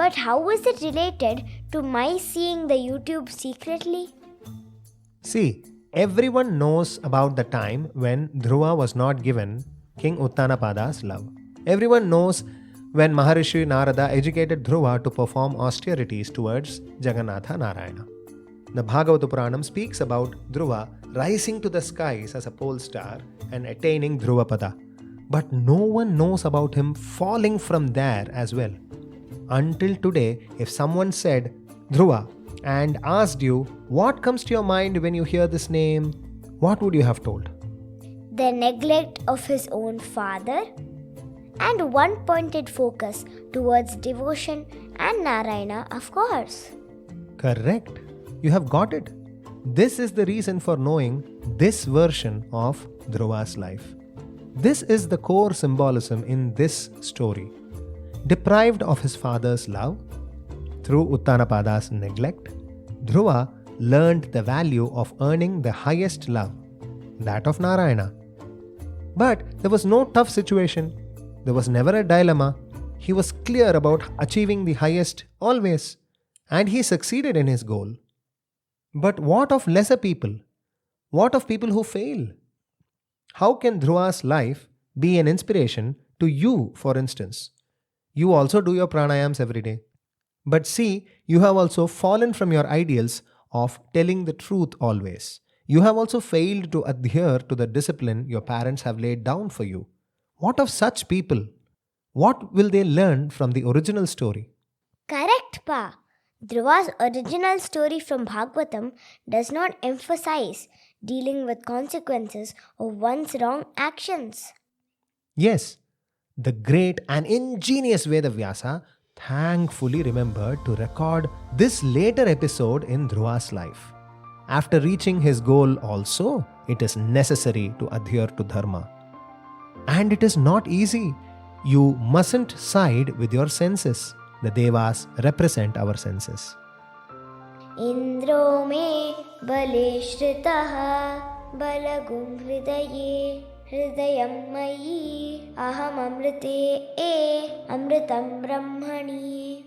But how is it related to my seeing the YouTube secretly? See, everyone knows about the time when Dhruva was not given King Uttanapada's love. Everyone knows when Maharishi Narada educated Dhruva to perform austerities towards Jagannatha Narayana. The Bhagavata Puranam speaks about Dhruva rising to the skies as a pole star and attaining Dhruvapada. But no one knows about him falling from there as well. Until today, if someone said Dhruva and asked you what comes to your mind when you hear this name, what would you have told? The neglect of his own father and one pointed focus towards devotion and Narayana, of course. Correct. You have got it. This is the reason for knowing this version of Dhruva's life. This is the core symbolism in this story. Deprived of his father's love, through Uttanapada's neglect, Dhruva learned the value of earning the highest love, that of Narayana. But there was no tough situation. There was never a dilemma. He was clear about achieving the highest always, and he succeeded in his goal. But what of lesser people? What of people who fail? How can Dhruva's life be an inspiration to you, for instance? You also do your pranayams every day. But see, you have also fallen from your ideals of telling the truth always. You have also failed to adhere to the discipline your parents have laid down for you. What of such people? What will they learn from the original story? Correct, Pa. Dhruva's original story from Bhagavatam does not emphasize dealing with consequences of one's wrong actions. Yes, the great and ingenious Vedavyasa thankfully remembered to record this later episode in Dhruva's life. After reaching his goal also, it is necessary to adhere to dharma. And it is not easy. You mustn't side with your senses. The Devas represent our senses. Indro me bale shritaha balagum hridaye hridayam mayi aham amrite amritam brahmani.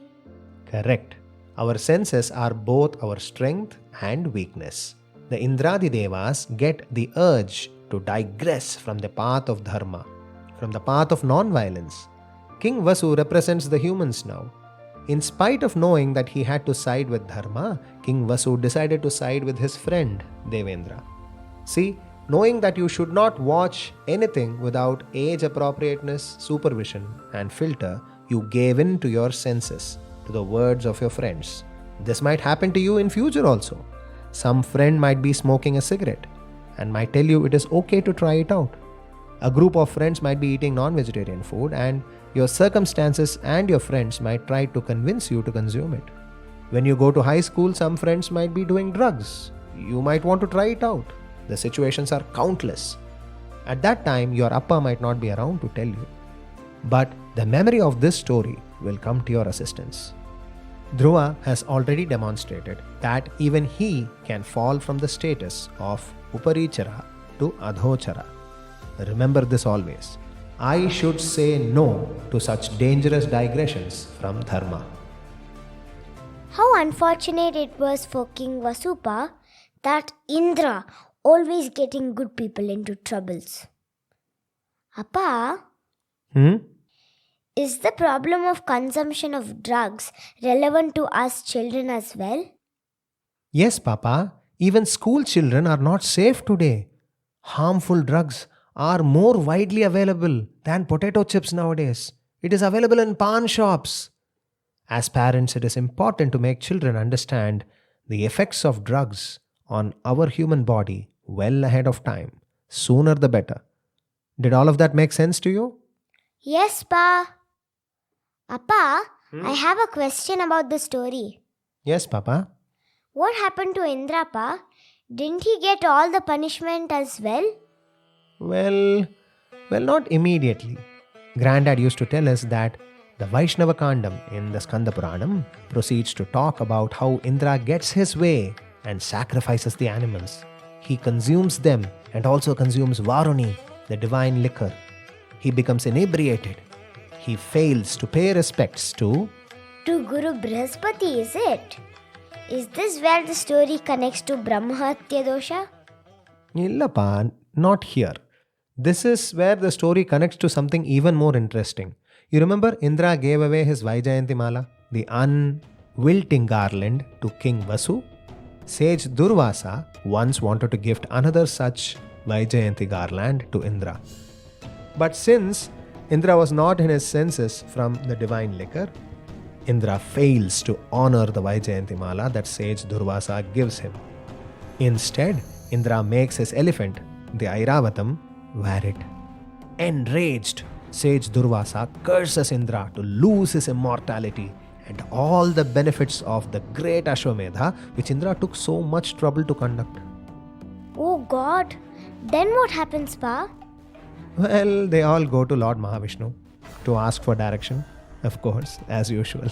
Correct. Our senses are both our strength and weakness. The Indradi Devas get the urge to digress from the path of dharma, from the path of non-violence. King Vasu represents the humans now. In spite of knowing that he had to side with dharma, King Vasu decided to side with his friend Devendra. See, knowing that you should not watch anything without age appropriateness, supervision, and filter, you gave in to your senses, to the words of your friends. This might happen to you in future also. Some friend might be smoking a cigarette and might tell you it is okay to try it out. A group of friends might be eating non-vegetarian food and your circumstances and your friends might try to convince you to consume it. When you go to high school, some friends might be doing drugs. You might want to try it out. The situations are countless. At that time, your appa might not be around to tell you. But the memory of this story will come to your assistance. Dhruva has already demonstrated that even he can fall from the status of Uparichara to Adhochara. Remember this always. I should say no to such dangerous digressions from dharma. How unfortunate it was for King Vasupa that Indra always getting good people into troubles. Appa, is the problem of consumption of drugs relevant to us children as well? Yes, Papa. Even school children are not safe today. Harmful drugs are more widely available than potato chips nowadays. It is available in pawn shops. As parents, it is important to make children understand the effects of drugs on our human body well ahead of time. Sooner the better. Did all of that make sense to you? Yes, Pa. Appa, I have a question about the story. Yes, Papa. What happened to Indra, Pa? Didn't he get all the punishment as well? Well, not immediately. Granddad used to tell us that the Vaishnava Kandam in the Skanda Puranam proceeds to talk about how Indra gets his way and sacrifices the animals. He consumes them and also consumes Varuni, the divine liquor. He becomes inebriated. He fails to pay respects to To Guru Brihaspati, is it? Is this where the story connects to Brahmahatya dosha? Illapa, not here. This is where the story connects to something even more interesting. You remember Indra gave away his Vaijayanti Mala, the unwilting garland, to King Vasu? Sage Durvasa once wanted to gift another such Vaijayanti garland to Indra. But since Indra was not in his senses from the divine liquor, Indra fails to honor the Vaijayanti Mala that Sage Durvasa gives him. Instead, Indra makes his elephant, the Airavatam, wear it. Enraged, Sage Durvasa curses Indra to lose his immortality and all the benefits of the great Ashwamedha which Indra took so much trouble to conduct. Oh God! Then what happens, Pa? Well, they all go to Lord Mahavishnu to ask for direction, of course, as usual.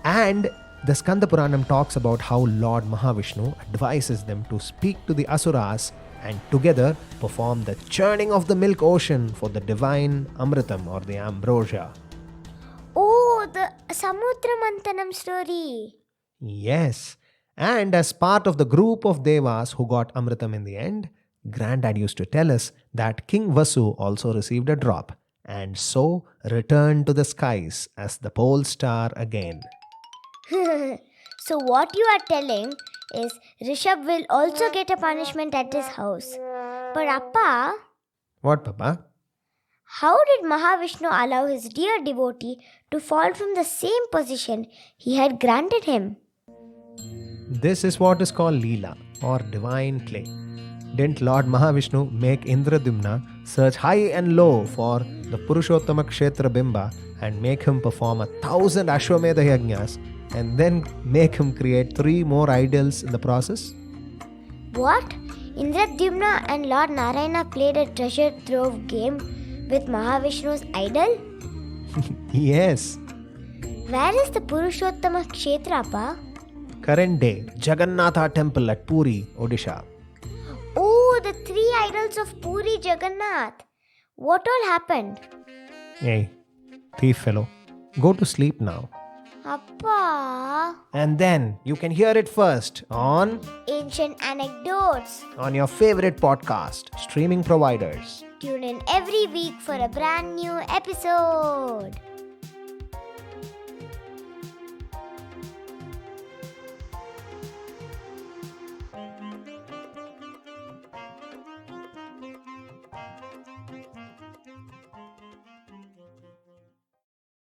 And the Skanda Puranam talks about how Lord Mahavishnu advises them to speak to the Asuras and together perform the churning of the milk ocean for the divine Amritam or the ambrosia. Oh, the Samudra Manthanam story. Yes, and as part of the group of Devas who got Amritam in the end, Granddad used to tell us that King Vasu also received a drop and so returned to the skies as the pole star again. So what you are telling is Rishabh will also get a punishment at his house. But Appa, What, Papa? how did Mahavishnu allow his dear devotee to fall from the same position he had granted him? This is what is called Leela or divine play. Didn't Lord Mahavishnu make Indradyumna search high and low for the Purushottama Kshetra Bimba and make him perform 1,000 Ashwamedha Yajnas and then make him create 3 more idols in the process? What? Indradyumna and Lord Narayana played a treasure trove game with Mahavishnu's idol? Yes. Where is the Purushottama Kshetra, Pa? Current day, Jagannatha temple at Puri, Odisha. Oh, the 3 idols of Puri Jagannath. What all happened? Hey, thief fellow, go to sleep now. Appa. And then you can hear it first on Ancient Anecdotes. your favorite podcast, streaming providers. Tune in every week for a brand new episode.